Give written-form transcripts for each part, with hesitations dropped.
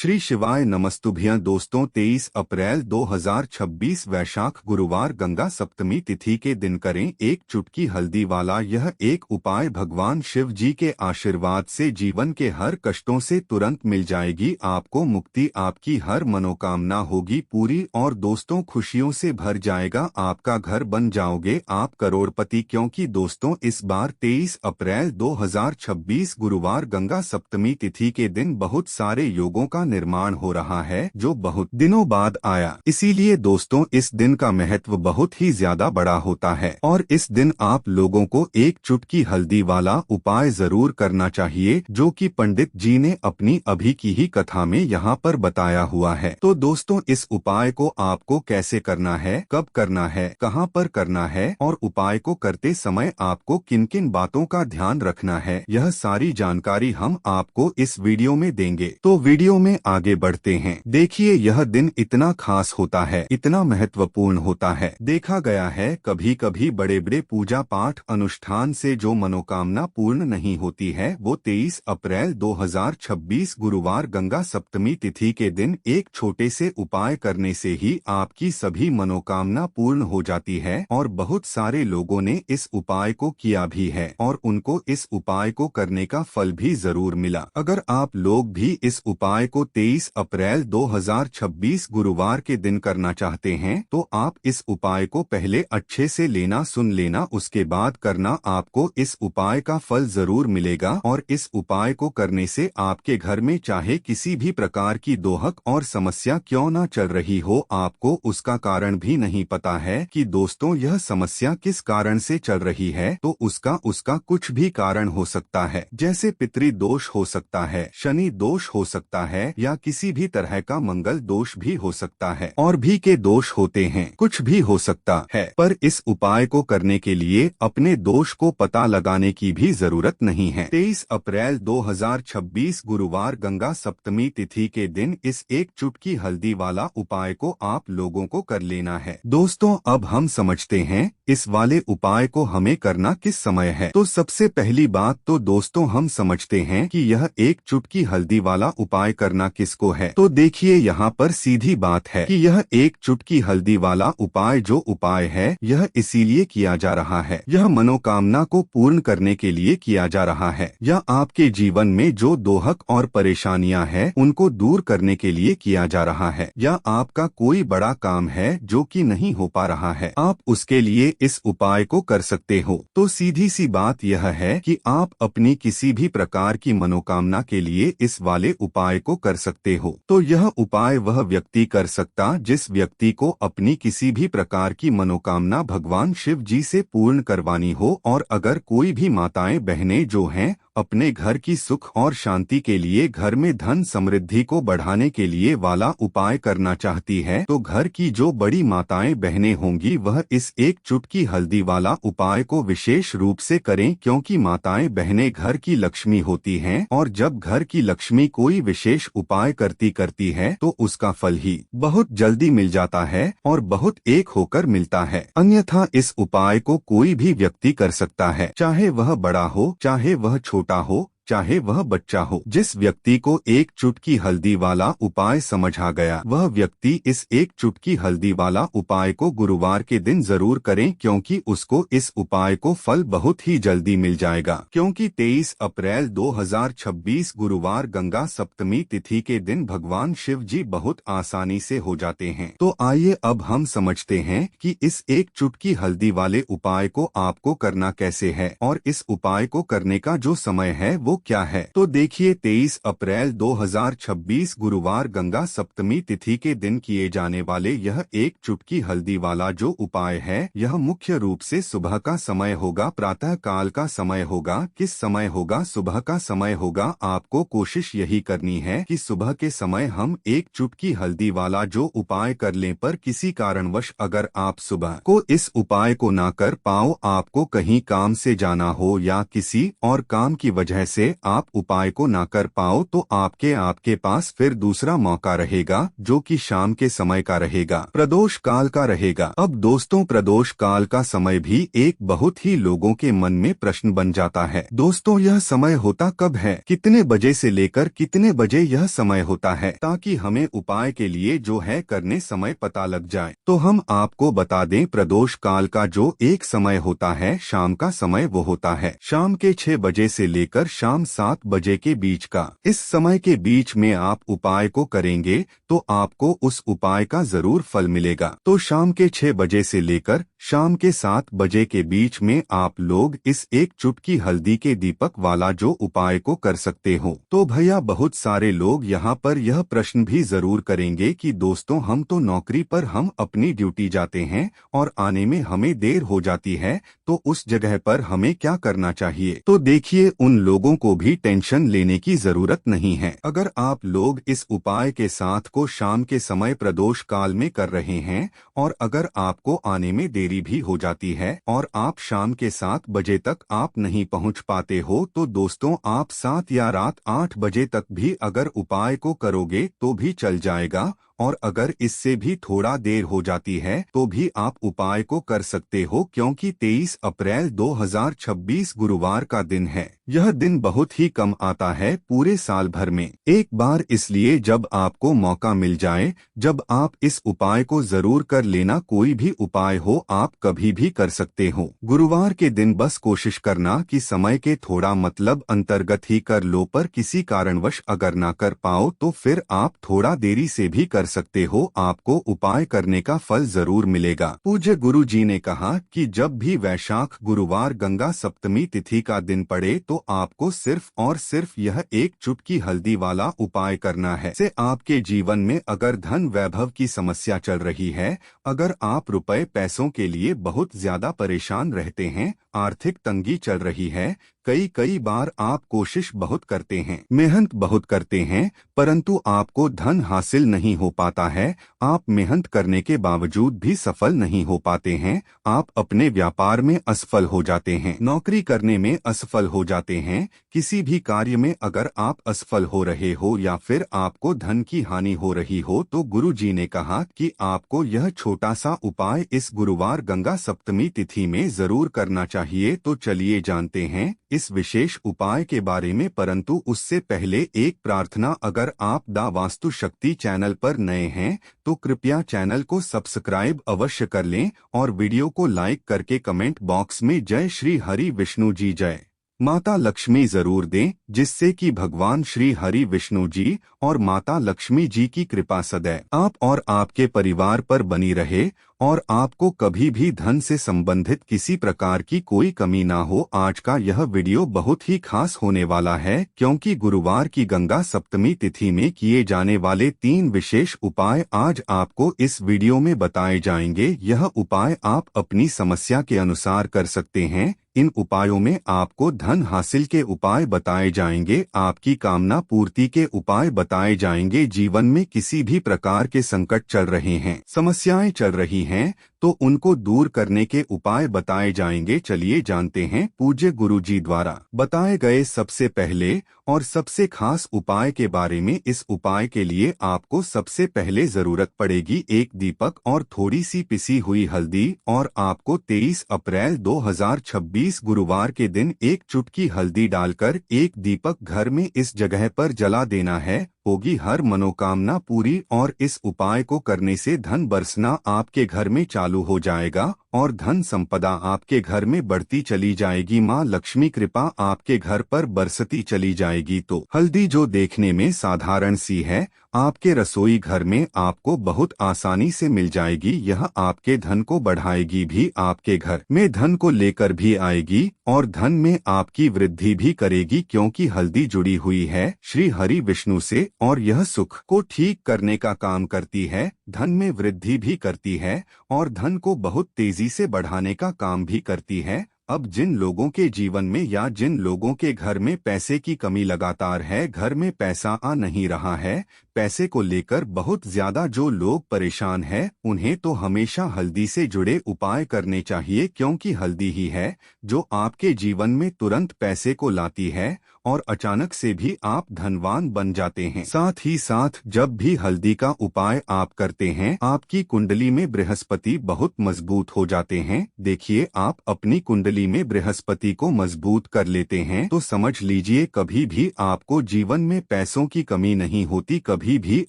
श्री शिवाय नमस्तुभ्यं दोस्तों 23 अप्रैल 2026 वैशाख गुरुवार गंगा सप्तमी तिथि के दिन करें एक चुटकी हल्दी वाला यह एक उपाय। भगवान शिव जी के आशीर्वाद से जीवन के हर कष्टों से तुरंत मिल जाएगी आपको मुक्ति, आपकी हर मनोकामना होगी पूरी और दोस्तों खुशियों से भर जाएगा आपका घर, बन जाओगे आप करोड़पति। क्योंकि दोस्तों इस बार 23 अप्रैल 2026 गुरुवार गंगा सप्तमी तिथि के दिन बहुत सारे योगों का निर्माण हो रहा है जो बहुत दिनों बाद आया। इसीलिए दोस्तों इस दिन का महत्व बहुत ही ज्यादा बड़ा होता है और इस दिन आप लोगों को एक चुटकी हल्दी वाला उपाय जरूर करना चाहिए जो कि पंडित जी ने अपनी अभी की ही कथा में यहाँ पर बताया हुआ है। तो दोस्तों इस उपाय को आपको कैसे करना है, कब करना है, कहाँ पर करना है और उपाय को करते समय आपको किन किन बातों का ध्यान रखना है, यह सारी जानकारी हम आपको इस वीडियो में देंगे। तो वीडियो में आगे बढ़ते हैं। देखिए यह दिन इतना खास होता है, इतना महत्वपूर्ण होता है। देखा गया है कभी कभी बड़े बड़े पूजा पाठ अनुष्ठान से जो मनोकामना पूर्ण नहीं होती है वो 23 अप्रैल 2026 गुरुवार गंगा सप्तमी तिथि के दिन एक छोटे से उपाय करने से ही आपकी सभी मनोकामना पूर्ण हो जाती है। और बहुत सारे लोगों ने इस उपाय को किया भी है और उनको इस उपाय को करने का फल भी जरूर मिला। अगर आप लोग भी इस उपाय को 23 अप्रैल 2026 गुरुवार के दिन करना चाहते हैं तो आप इस उपाय को पहले अच्छे से सुन लेना, उसके बाद करना, आपको इस उपाय का फल जरूर मिलेगा। और इस उपाय को करने से आपके घर में चाहे किसी भी प्रकार की दोहक और समस्या क्यों न चल रही हो, आपको उसका कारण भी नहीं पता है कि दोस्तों यह समस्या किस कारण से चल रही है, तो उसका कुछ भी कारण हो सकता है। जैसे पितृ दोष हो सकता है, शनि दोष हो सकता है या किसी भी तरह का मंगल दोष भी हो सकता है, और भी के दोष होते हैं, कुछ भी हो सकता है। पर इस उपाय को करने के लिए अपने दोष को पता लगाने की भी जरूरत नहीं है। 23 अप्रैल 2026 गुरुवार गंगा सप्तमी तिथि के दिन इस एक चुटकी हल्दी वाला उपाय को आप लोगों को कर लेना है। दोस्तों अब हम समझते हैं इस वाले उपाय को हमें करना किस समय है। तो सबसे पहली बात तो दोस्तों हम समझते हैं कि यह एक चुटकी हल्दी वाला उपाय करना किसको है। तो देखिए यहाँ पर सीधी बात है कि यह एक चुटकी हल्दी वाला उपाय जो उपाय है यह इसीलिए किया जा रहा है, यह मनोकामना को पूर्ण करने के लिए किया जा रहा है, या आपके जीवन में जो दोहक और परेशानियां हैं उनको दूर करने के लिए किया जा रहा है, या आपका कोई बड़ा काम है जो कि नहीं हो पा रहा है, आप उसके लिए इस उपाय को कर सकते हो। तो सीधी सी बात यह है कि आप अपनी किसी भी प्रकार की मनोकामना के लिए इस वाले उपाय को कर सकते हो। तो यह उपाय वह व्यक्ति कर सकता जिस व्यक्ति को अपनी किसी भी प्रकार की मनोकामना भगवान शिव जी से पूर्ण करवानी हो। और अगर कोई भी माताएं बहनें जो हैं अपने घर की सुख और शांति के लिए, घर में धन समृद्धि को बढ़ाने के लिए वाला उपाय करना चाहती है, तो घर की जो बड़ी माताएं बहनें होंगी वह इस एक चुटकी हल्दी वाला उपाय को विशेष रूप से करें, क्योंकि माताएं बहनें घर की लक्ष्मी होती हैं और जब घर की लक्ष्मी कोई विशेष उपाय करती है तो उसका फल ही बहुत जल्दी मिल जाता है और बहुत एक होकर मिलता है। अन्यथा इस उपाय को कोई भी व्यक्ति कर सकता है, चाहे वह बड़ा हो, चाहे वह छोटा हो, चाहे वह बच्चा हो। जिस व्यक्ति को एक चुटकी हल्दी वाला उपाय समझ आ गया वह व्यक्ति इस एक चुटकी हल्दी वाला उपाय को गुरुवार के दिन जरूर करें, क्योंकि उसको इस उपाय को फल बहुत ही जल्दी मिल जाएगा। क्योंकि 23 अप्रैल 2026 गुरुवार गंगा सप्तमी तिथि के दिन भगवान शिव जी बहुत आसानी से हो जाते हैं। तो आइए अब हम समझते हैं कि इस एक चुटकी हल्दी वाले उपाय को आपको करना कैसे है और इस उपाय को करने का जो समय है वो क्या है। तो देखिए 23 अप्रैल 2026 गुरुवार गंगा सप्तमी तिथि के दिन किए जाने वाले यह एक चुटकी हल्दी वाला जो उपाय है यह मुख्य रूप से सुबह का समय होगा, प्रातः काल का समय होगा। किस समय होगा? सुबह का समय होगा। आपको कोशिश यही करनी है कि सुबह के समय हम एक चुटकी हल्दी वाला जो उपाय कर लें, पर किसी कारणवश अगर आप सुबह को इस उपाय को ना कर पाओ, आपको कहीं काम से जाना हो या किसी और काम की वजह से पहले आप उपाय को ना कर पाओ तो आपके पास फिर दूसरा मौका रहेगा, जो कि शाम के समय का रहेगा, प्रदोष काल का रहेगा। अब दोस्तों, प्रदोष काल का समय भी एक बहुत ही लोगों के मन में प्रश्न बन जाता है। दोस्तों, यह समय होता कब है, कितने बजे से लेकर कितने बजे यह समय होता है, ताकि हमें उपाय के लिए जो है करने समय पता लग जाए। तो हम आपको बता दें, प्रदोष काल का जो एक समय होता है, शाम का समय, वो होता है शाम के 6 बजे से लेकर शाम 7 बजे के बीच का। इस समय के बीच में आप उपाय को करेंगे तो आपको उस उपाय का जरूर फल मिलेगा। तो शाम के 6 बजे से लेकर शाम के 7 बजे के बीच में आप लोग इस एक चुटकी हल्दी के दीपक वाला जो उपाय को कर सकते हो। तो भैया, बहुत सारे लोग यहाँ पर यह प्रश्न भी जरूर करेंगे कि दोस्तों, हम तो नौकरी पर हम अपनी ड्यूटी जाते हैं और आने में हमें देर हो जाती है, तो उस जगह पर हमें क्या करना चाहिए। तो देखिए, उन लोगों को भी टेंशन लेने की जरूरत नहीं है। अगर आप लोग इस उपाय के साथ को शाम के समय प्रदोष काल में कर रहे हैं और अगर आपको आने में देरी भी हो जाती है और आप शाम के 7 बजे तक आप नहीं पहुंच पाते हो, तो दोस्तों, आप 7 या रात 8 बजे तक भी अगर उपाय को करोगे तो भी चल जाएगा। और अगर इससे भी थोड़ा देर हो जाती है तो भी आप उपाय को कर सकते हो, क्योंकि 23 अप्रैल 2026 गुरुवार का दिन है। यह दिन बहुत ही कम आता है पूरे साल भर में एक बार, इसलिए जब आपको मौका मिल जाए, जब आप इस उपाय को जरूर कर लेना। कोई भी उपाय हो आप कभी भी कर सकते हो। गुरुवार के दिन बस कोशिश करना कि समय के थोड़ा मतलब अंतर्गत ही कर लो, पर किसी कारणवश अगर ना कर पाओ तो फिर आप थोड़ा देरी से भी कर सकते हो, आपको उपाय करने का फल जरूर मिलेगा। पूज्य गुरु जी ने कहा कि जब भी वैशाख गुरुवार गंगा सप्तमी तिथि का दिन पड़े तो आपको सिर्फ और सिर्फ यह एक चुटकी हल्दी वाला उपाय करना है। से आपके जीवन में अगर धन वैभव की समस्या चल रही है, अगर आप रुपए पैसों के लिए बहुत ज्यादा परेशान रहते हैं, आर्थिक तंगी चल रही है, कई बार आप कोशिश बहुत करते हैं, मेहनत बहुत करते हैं, परंतु आपको धन हासिल नहीं हो पाता है, आप मेहनत करने के बावजूद भी सफल नहीं हो पाते हैं, आप अपने व्यापार में असफल हो जाते हैं, नौकरी करने में असफल हो जाते हैं, किसी भी कार्य में अगर आप असफल हो रहे हो या फिर आपको धन की हानि हो रही हो, तो गुरु जी ने कहा कि आपको यह छोटा सा उपाय इस गुरुवार गंगा सप्तमी तिथि में जरूर करना चाहिए। तो चलिए जानते हैं इस विशेष उपाय के बारे में, परंतु उससे पहले एक प्रार्थना, अगर आप दा वास्तु शक्ति चैनल पर नए हैं तो कृपया चैनल को सब्सक्राइब अवश्य कर लें और वीडियो को लाइक करके कमेंट बॉक्स में जय श्री हरि विष्णु जी, जय माता लक्ष्मी जरूर दें, जिससे कि भगवान श्री हरि विष्णु जी और माता लक्ष्मी जी की कृपा सदैव आप और आपके परिवार पर बनी रहे और आपको कभी भी धन से संबंधित किसी प्रकार की कोई कमी ना हो। आज का यह वीडियो बहुत ही खास होने वाला है, क्योंकि गुरुवार की गंगा सप्तमी तिथि में किए जाने वाले 3 विशेष उपाय आज आपको इस वीडियो में बताए जाएंगे। यह उपाय आप अपनी समस्या के अनुसार कर सकते हैं। इन उपायों में आपको धन हासिल के उपाय बताए जाएंगे, आपकी कामना पूर्ति के उपाय बताए जाएंगे, जीवन में किसी भी प्रकार के संकट चल रहे हैं, समस्याएं चल रही हैं, तो उनको दूर करने के उपाय बताए जाएंगे। चलिए जानते हैं पूज्य गुरु जी द्वारा बताए गए सबसे पहले और सबसे खास उपाय के बारे में। इस उपाय के लिए आपको सबसे पहले जरूरत पड़ेगी एक दीपक और थोड़ी सी पिसी हुई हल्दी, और आपको 23 अप्रैल 2026 गुरुवार के दिन एक चुटकी हल्दी डालकर एक दीपक घर में इस जगह पर जला देना है। होगी हर मनोकामना पूरी और इस उपाय को करने से धन बरसना आपके घर में चालू हो जाएगा और धन संपदा आपके घर में बढ़ती चली जाएगी। माँ लक्ष्मी कृपा आपके घर पर बरसती चली जाएगी। तो हल्दी जो देखने में साधारण सी है, आपके रसोई घर में आपको बहुत आसानी से मिल जाएगी। यह आपके धन को बढ़ाएगी भी, आपके घर में धन को लेकर भी आएगी और धन में आपकी वृद्धि भी करेगी, क्योंकि हल्दी जुड़ी हुई है श्री हरि विष्णु से और यह सुख को ठीक करने का काम करती है, धन में वृद्धि भी करती है और धन को बहुत तेजी से बढ़ाने का काम भी करती है। अब जिन लोगों के जीवन में या जिन लोगों के घर में पैसे की कमी लगातार है, घर में पैसा आ नहीं रहा है, पैसे को लेकर बहुत ज्यादा जो लोग परेशान हैं, उन्हें तो हमेशा हल्दी से जुड़े उपाय करने चाहिए, क्योंकि हल्दी ही है जो आपके जीवन में तुरंत पैसे को लाती है और अचानक से भी आप धनवान बन जाते हैं। साथ ही साथ जब भी हल्दी का उपाय आप करते हैं, आपकी कुंडली में बृहस्पति बहुत मजबूत हो जाते हैं। देखिए, आप अपनी कुंडली में बृहस्पति को मजबूत कर लेते हैं तो समझ लीजिए कभी भी आपको जीवन में पैसों की कमी नहीं होती, कभी भी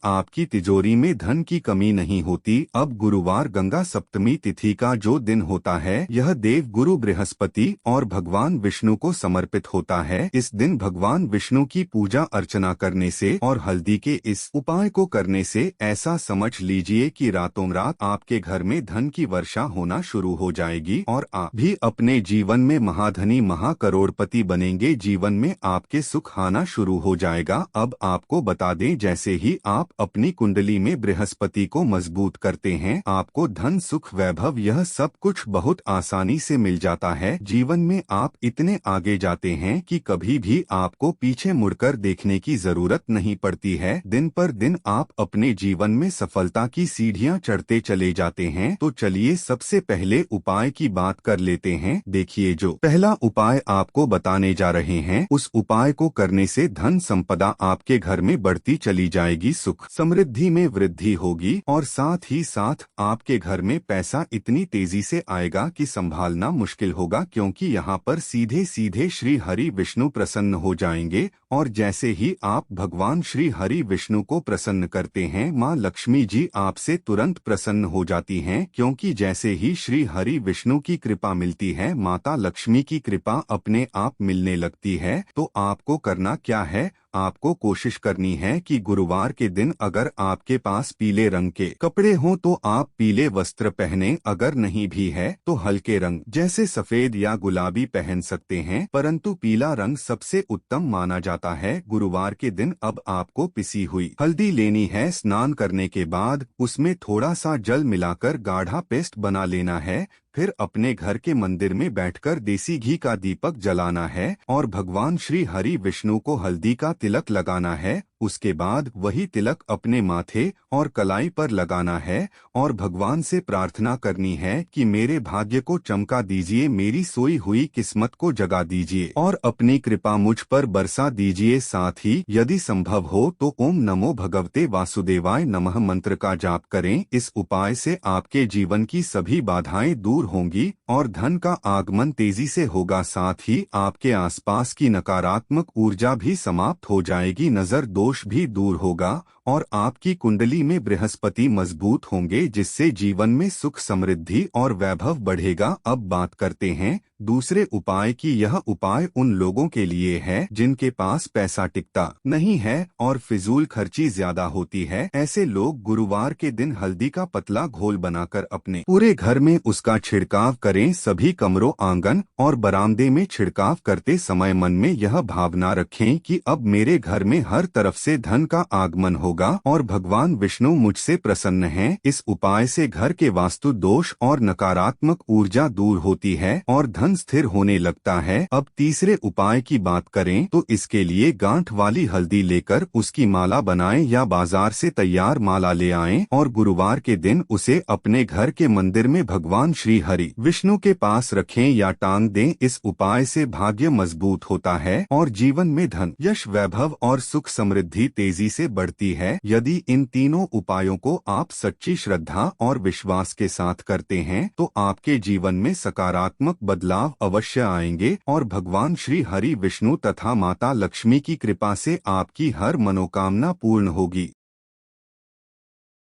आपकी तिजोरी में धन की कमी नहीं होती। अब गुरुवार गंगा सप्तमी तिथि का जो दिन होता है, यह देव गुरु बृहस्पति और भगवान विष्णु को समर्पित होता है। इस दिन भगवान विष्णु की पूजा अर्चना करने से और हल्दी के इस उपाय को करने से ऐसा समझ लीजिए कि रातों रात आपके घर में धन की वर्षा होना शुरू हो जाएगी और आप भी अपने जीवन में महाधनी महाकरोड़पति बनेंगे। जीवन में आपके सुख आना शुरू हो जाएगा। अब आपको बता दें, जैसे ही आप अपनी कुंडली में बृहस्पति को मजबूत करते हैं, आपको धन सुख वैभव यह सब कुछ बहुत आसानी से मिल जाता है। जीवन में आप इतने आगे जाते हैं कि कभी भी आपको पीछे मुड़कर देखने की जरूरत नहीं पड़ती है। दिन पर दिन आप अपने जीवन में सफलता की सीढ़ियां चढ़ते चले जाते हैं। तो चलिए सबसे पहले उपाय की बात कर लेते हैं। देखिए, जो पहला उपाय आपको बताने जा रहे हैं, उस उपाय को करने से धन संपदा आपके घर में बढ़ती चली जाएगी, सुख समृद्धि में वृद्धि होगी और साथ ही साथ आपके घर में पैसा इतनी तेजी से आएगा कि संभालना मुश्किल होगा, क्योंकि यहाँ पर सीधे सीधे श्री हरि विष्णु प्रसन्न हो जाएंगे। और जैसे ही आप भगवान श्री हरि विष्णु को प्रसन्न करते हैं, माँ लक्ष्मी जी आपसे तुरंत प्रसन्न हो जाती हैं, क्योंकि जैसे ही श्री हरि विष्णु की कृपा मिलती है, माता लक्ष्मी की कृपा अपने आप मिलने लगती है। तो आपको करना क्या है, आपको कोशिश करनी है कि गुरुवार के दिन अगर आपके पास पीले रंग के कपड़े हों तो आप पीले वस्त्र पहने, अगर नहीं भी है तो हल्के रंग जैसे सफेद या गुलाबी पहन सकते हैं, परंतु पीला रंग सबसे उत्तम माना जाता है। गुरुवार के दिन अब आपको पिसी हुई हल्दी लेनी है। स्नान करने के बाद उसमें थोड़ा सा जल मिलाकर गाढ़ा पेस्ट बना लेना है। फिर अपने घर के मंदिर में बैठकर देसी घी का दीपक जलाना है और भगवान श्री हरि विष्णु को हल्दी का तिलक लगाना है। उसके बाद वही तिलक अपने माथे और कलाई पर लगाना है और भगवान से प्रार्थना करनी है कि मेरे भाग्य को चमका दीजिए, मेरी सोई हुई किस्मत को जगा दीजिए और अपनी कृपा मुझ पर बरसा दीजिए। साथ ही यदि संभव हो तो ओम नमो भगवते वासुदेवाय नमः मंत्र का जाप करें। इस उपाय से आपके जीवन की सभी बाधाएं दूर होंगी और धन का आगमन तेजी से होगा। साथ ही आपके आसपास की नकारात्मक ऊर्जा भी समाप्त हो जाएगी, नजर दोष भी दूर होगा और आपकी कुंडली में बृहस्पति मजबूत होंगे, जिससे जीवन में सुख समृद्धि और वैभव बढ़ेगा। अब बात करते हैं दूसरे उपाय की। यह उपाय उन लोगों के लिए है जिनके पास पैसा टिकता नहीं है और फिजूल खर्ची ज्यादा होती है। ऐसे लोग गुरुवार के दिन हल्दी का पतला घोल बनाकर अपने पूरे घर में उसका छिड़काव करें। सभी कमरों, आंगन और बरामदे में छिड़काव करते समय मन में यह भावना रखें कि अब मेरे घर में हर तरफ से धन का आगमन होगा और भगवान विष्णु मुझसे प्रसन्न हैं। इस उपाय से घर के वास्तु दोष और नकारात्मक ऊर्जा दूर होती है और धन स्थिर होने लगता है। अब तीसरे उपाय की बात करें तो इसके लिए गांठ वाली हल्दी लेकर उसकी माला बनाएं या बाजार से तैयार माला ले आएं और गुरुवार के दिन उसे अपने घर के मंदिर में भगवान श्री हरि विष्णु के पास रखें या टांग दें। इस उपाय से भाग्य मजबूत होता है और जीवन में धन, यश, वैभव और सुख समृद्धि तेजी से बढ़ती है। यदि इन तीनों उपायों को आप सच्ची श्रद्धा और विश्वास के साथ करते हैं तो आपके जीवन में सकारात्मक बदलाव अवश्य आएंगे और भगवान श्री हरि विष्णु तथा माता लक्ष्मी की कृपा से आपकी हर मनोकामना पूर्ण होगी।